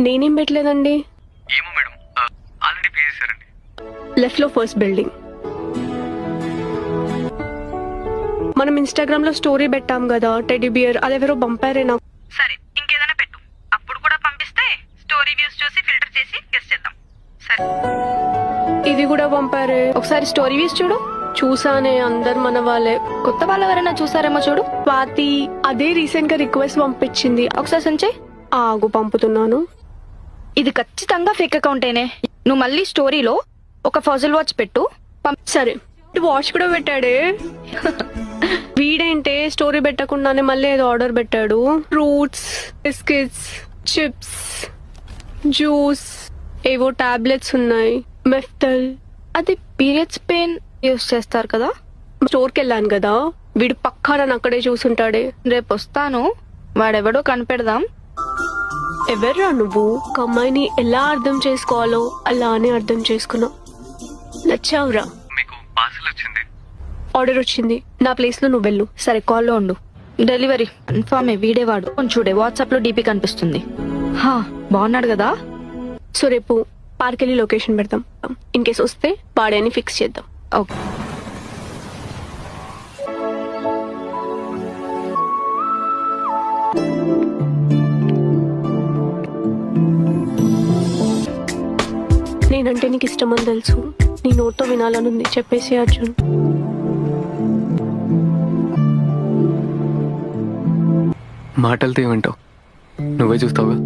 నేనేం పెట్టలేదండి. ఏమో మేడం, ఆల్రెడీ పే చేశారండి. లెఫ్ట్ లో ఫస్ట్ బిల్డింగ్. మనం ఇన్స్టాగ్రామ్ లో స్టోరీ పెట్టాం కదా టెడ్డీ బియర్, అదెవరో పంపారే నాకు. సరే ఇంకేదైనా పెట్టు, అప్పుడు కూడా పంపిస్తే స్టోరీ వ్యూస్ చూసి ఫిల్టర్ చేసి గెస్ చేద్దాం. సరే ఇది కూడా పంపారే. ఒకసారి స్టోరీ వ్యూస్ చూడు. చూసానే, అందరు మన వాళ్ళే. కొత్త వాళ్ళు ఎవరైనా చూసారేమో చూడు. స్వాతి అదే రీసెంట్ గా రిక్వెస్ట్ పంపించింది. ఒకసారి సంచే. ఆగు పంపుతున్నాను. ఇది ఖచ్చితంగా ఫేక్ అకౌంటేనే. నువ్వు మళ్ళీ స్టోరీలో ఒక ఫజల్ వాచ్ పెట్టు. సరే వాచ్ కూడా పెట్టాడే. వీడేంటే స్టోరీ పెట్టకుండానే మళ్ళీ ఏదో ఆర్డర్ పెట్టాడు. ఫ్రూట్స్, బిస్కెట్స్, చిప్స్, జ్యూస్, ఏవో టాబ్లెట్స్ ఉన్నాయి. మెఫ్టల్. అది పీరియడ్స్ పెయిన్ యూస్ చేస్తారు కదా. స్టోర్కి వెళ్ళాను కదా, వీడు పక్కా నన్ను అక్కడే చూసుంటాడే. రేపు వస్తాను, వాడెవడో కనిపెడదాం. ఎవర్రా నువ్వు? ఒక అమ్మాయిని ఎలా అర్థం చేసుకోవాలో అలానే అర్థం చేసుకున్నా. నచ్చావురా. మీకు పార్సల్ వచ్చింది. ఆర్డర్ వచ్చింది. నా ప్లేస్ లో నువ్వు వెళ్ళు. సరే కాల్లో ఉండు. డెలివరీ కన్ఫర్మే, వీడేవాడు. కొంచెం చూడే, వాట్సాప్ లో డీపీ కనిపిస్తుంది. హా, బాగున్నాడు కదా. సో రేపు పార్క్ వెళ్ళి లొకేషన్ పెడతాం. ఇన్ కేస్ వస్తే వాడేని ఫిక్స్ చేద్దాం. ఓకే. నేనంటే నీకు ఇష్టమని తెలుసు. నీ నోట్తో వినాలనుంది, చెప్పేసి అర్జున్. మాటలతో ఏమంటావు? నువ్వే చూస్తావుగా.